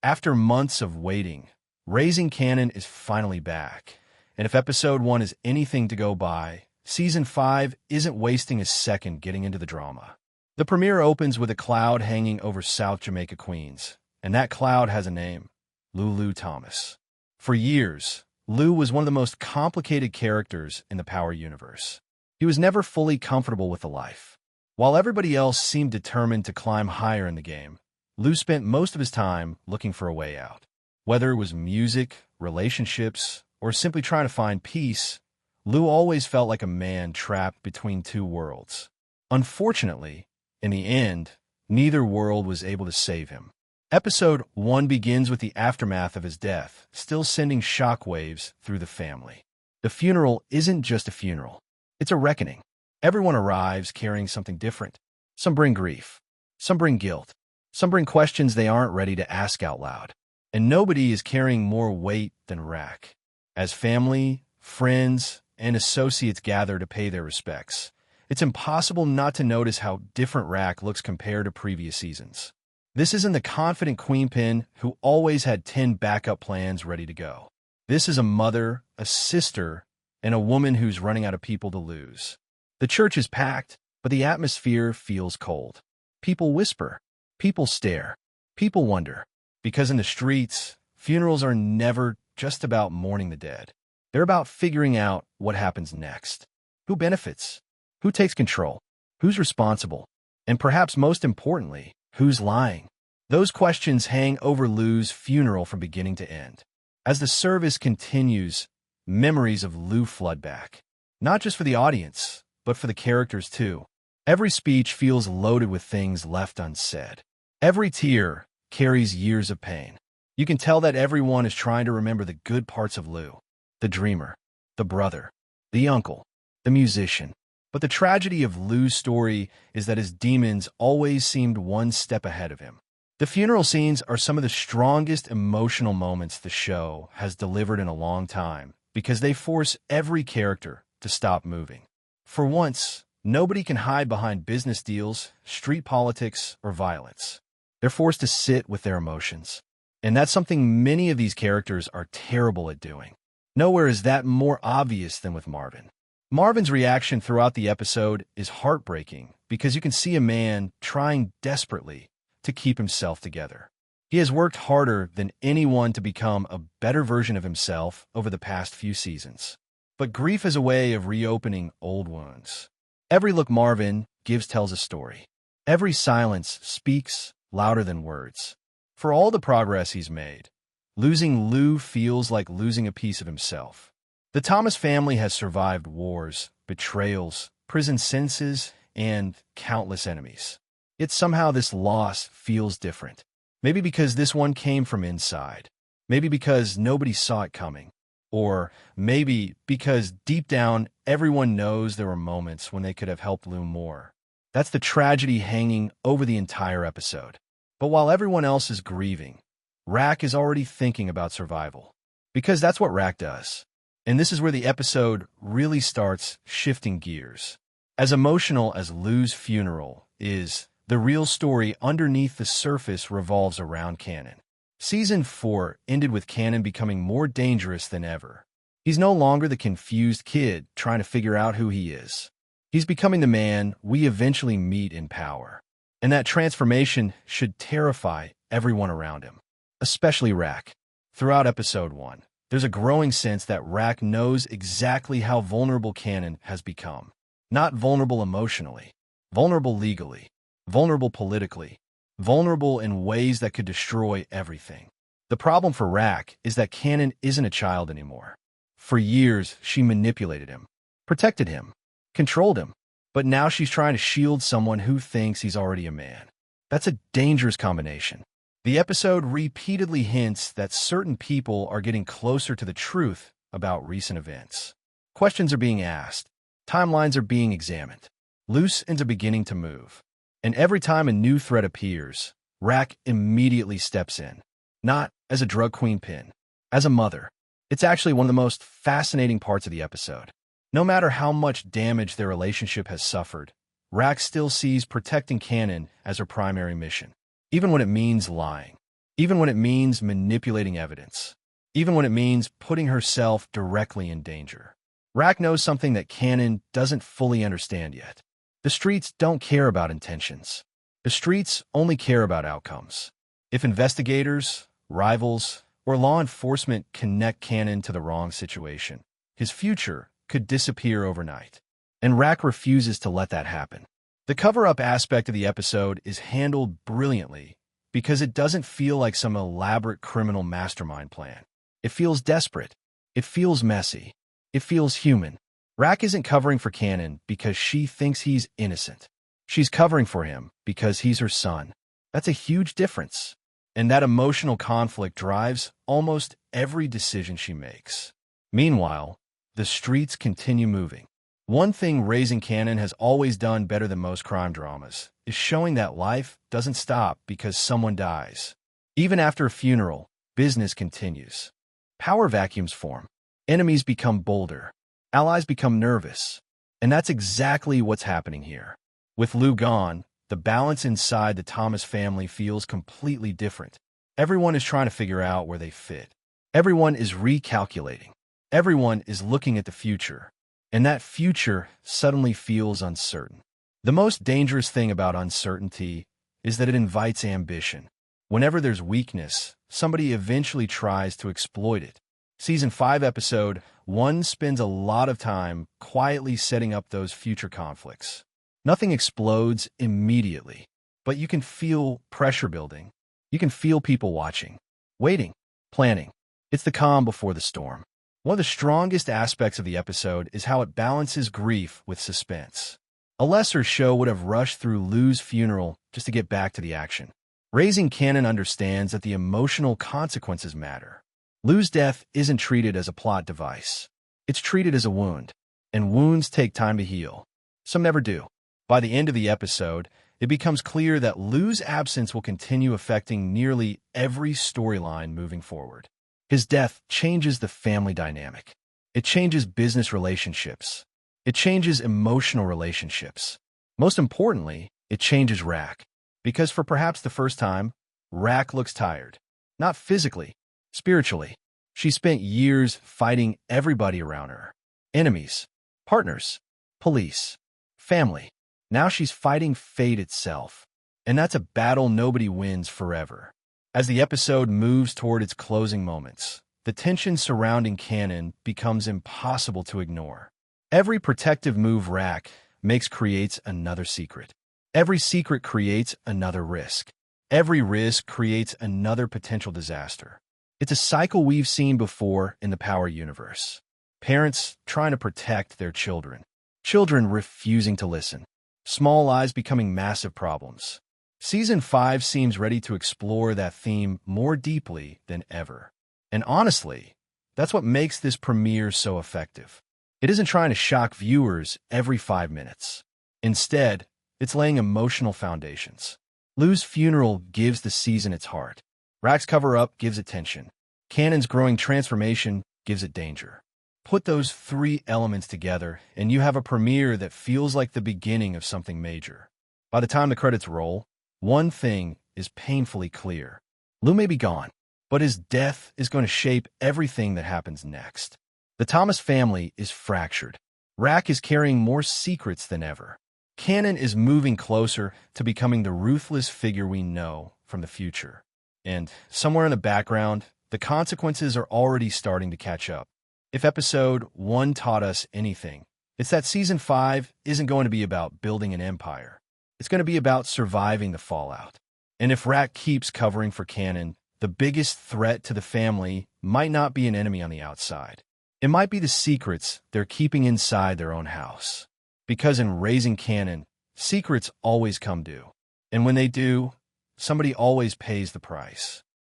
After months of waiting, Raising Kanan is finally back. And if episode 1 is anything to go by, season 5 isn't wasting a second getting into the drama. The premiere opens with a cloud hanging over South Jamaica Queens, and that cloud has a name: Lulu Thomas. For years, Lou was one of the most complicated characters in the Power universe. He was never fully comfortable with the life. While everybody else seemed determined to climb higher in the game, Lou spent most of his time looking for a way out. Whether it was music, relationships, or simply trying to find peace, Lou always felt like a man trapped between two worlds. Unfortunately, in the end, neither world was able to save him. Episode 1 begins with the aftermath of his death, still sending shockwaves through the family. The funeral isn't just a funeral. It's a reckoning. Everyone arrives carrying something different. Some bring grief. Some bring guilt. Some bring questions they aren't ready to ask out loud. And nobody is carrying more weight than Rack. As family, friends, and associates gather to pay their respects, it's impossible not to notice how different Rack looks compared to previous seasons. This isn't the confident queenpin who always had 10 backup plans ready to go. This is a mother, a sister, and a woman who's running out of people to lose. The church is packed, but the atmosphere feels cold. People whisper. People stare. People wonder. Because in the streets, funerals are never just about mourning the dead. They're about figuring out what happens next. Who benefits? Who takes control? Who's responsible? And perhaps most importantly, who's lying? Those questions hang over Lou's funeral from beginning to end. As the service continues, memories of Lou flood back. Not just for the audience, but for the characters too. Every speech feels loaded with things left unsaid. Every tear carries years of pain. You can tell that everyone is trying to remember the good parts of Lou. The dreamer, the brother, the uncle, the musician. But the tragedy of Lou's story is that his demons always seemed one step ahead of him. The funeral scenes are some of the strongest emotional moments the show has delivered in a long time because they force every character to stop moving. For once, nobody can hide behind business deals, street politics, or violence. They're forced to sit with their emotions. And that's something many of these characters are terrible at doing. Nowhere is that more obvious than with Marvin. Marvin's reaction throughout the episode is heartbreaking because you can see a man trying desperately to keep himself together. He has worked harder than anyone to become a better version of himself over the past few seasons. But grief is a way of reopening old wounds. Every look Marvin gives tells a story. Every silence speaks louder than words. For all the progress he's made, losing Lou feels like losing a piece of himself. The Thomas family has survived wars, betrayals, prison sentences, and countless enemies. Yet somehow this loss feels different. Maybe because this one came from inside. Maybe because nobody saw it coming. Or maybe because deep down, everyone knows there were moments when they could have helped Lou more. That's the tragedy hanging over the entire episode. But while everyone else is grieving, Rack is already thinking about survival. Because that's what Rack does. And this is where the episode really starts shifting gears. As emotional as Lou's funeral is, the real story underneath the surface revolves around Kanan. Season 4 ended with Kanan becoming more dangerous than ever. He's no longer the confused kid trying to figure out who he is. He's becoming the man we eventually meet in power. And that transformation should terrify everyone around him, especially Rack. Throughout episode 1, there's a growing sense that Rack knows exactly how vulnerable Kanan has become. Not vulnerable emotionally, vulnerable legally, vulnerable politically, vulnerable in ways that could destroy everything. The problem for Rack is that Kanan isn't a child anymore. For years, she manipulated him, protected him, controlled him, but now she's trying to shield someone who thinks he's already a man. That's a dangerous combination. The episode repeatedly hints that certain people are getting closer to the truth about recent events. Questions are being asked. Timelines are being examined. Loose ends are beginning to move. And every time a new threat appears, Rack immediately steps in. Not as a drug queen pin, as a mother. It's actually one of the most fascinating parts of the episode. No matter how much damage their relationship has suffered, Rack still sees protecting Kanan as her primary mission, even when it means lying, even when it means manipulating evidence, even when it means putting herself directly in danger. Rack knows something that Kanan doesn't fully understand yet. The streets don't care about intentions. The streets only care about outcomes. If investigators, rivals, or law enforcement connect Kanan to the wrong situation, his future could disappear overnight. And Rack refuses to let that happen. The cover-up aspect of the episode is handled brilliantly because it doesn't feel like some elaborate criminal mastermind plan. It feels desperate. It feels messy. It feels human. Rack isn't covering for Kanan because she thinks he's innocent. She's covering for him because he's her son. That's a huge difference. And that emotional conflict drives almost every decision she makes. Meanwhile, the streets continue moving. One thing Raising Kanan has always done better than most crime dramas is showing that life doesn't stop because someone dies. Even after a funeral, business continues. Power vacuums form. Enemies become bolder. Allies become nervous. And that's exactly what's happening here. With Lou gone, the balance inside the Thomas family feels completely different. Everyone is trying to figure out where they fit. Everyone is recalculating. Everyone is looking at the future. And that future suddenly feels uncertain. The most dangerous thing about uncertainty is that it invites ambition. Whenever there's weakness, somebody eventually tries to exploit it. Season 5 episode 1 spends a lot of time quietly setting up those future conflicts. Nothing explodes immediately, but you can feel pressure building. You can feel people watching, waiting, planning. It's the calm before the storm. One of the strongest aspects of the episode is how it balances grief with suspense. A lesser show would have rushed through Lou's funeral just to get back to the action. Raising Kanan understands that the emotional consequences matter. Lou's death isn't treated as a plot device. It's treated as a wound, and wounds take time to heal. Some never do. By the end of the episode, it becomes clear that Lou's absence will continue affecting nearly every storyline moving forward. His death changes the family dynamic. It changes business relationships. It changes emotional relationships. Most importantly, it changes Rack. Because for perhaps the first time, Rack looks tired. Not physically, spiritually. She spent years fighting everybody around her. Enemies, partners, police, family. Now she's fighting fate itself. And that's a battle nobody wins forever. As the episode moves toward its closing moments, the tension surrounding Kanan becomes impossible to ignore. Every protective move Rack makes creates another secret. Every secret creates another risk. Every risk creates another potential disaster. It's a cycle we've seen before in the Power universe. Parents trying to protect their children. Children refusing to listen. Small lies becoming massive problems. Season 5 seems ready to explore that theme more deeply than ever. And honestly, that's what makes this premiere so effective. It isn't trying to shock viewers every 5 minutes. Instead, it's laying emotional foundations. Lou's funeral gives the season its heart. Rack's cover-up gives it tension. Kanan's growing transformation gives it danger. Put those 3 elements together, and you have a premiere that feels like the beginning of something major. By the time the credits roll, one thing is painfully clear. Lou may be gone, but his death is going to shape everything that happens next. The Thomas family is fractured. Rack is carrying more secrets than ever. Kanan is moving closer to becoming the ruthless figure we know from the future. And somewhere in the background, the consequences are already starting to catch up. If episode 1 taught us anything, it's that season 5 isn't going to be about building an empire. It's going to be about surviving the fallout. And if Rack keeps covering for Kanan, the biggest threat to the family might not be an enemy on the outside. It might be the secrets they're keeping inside their own house. Because in Raising Kanan, secrets always come due. And when they do, somebody always pays the price.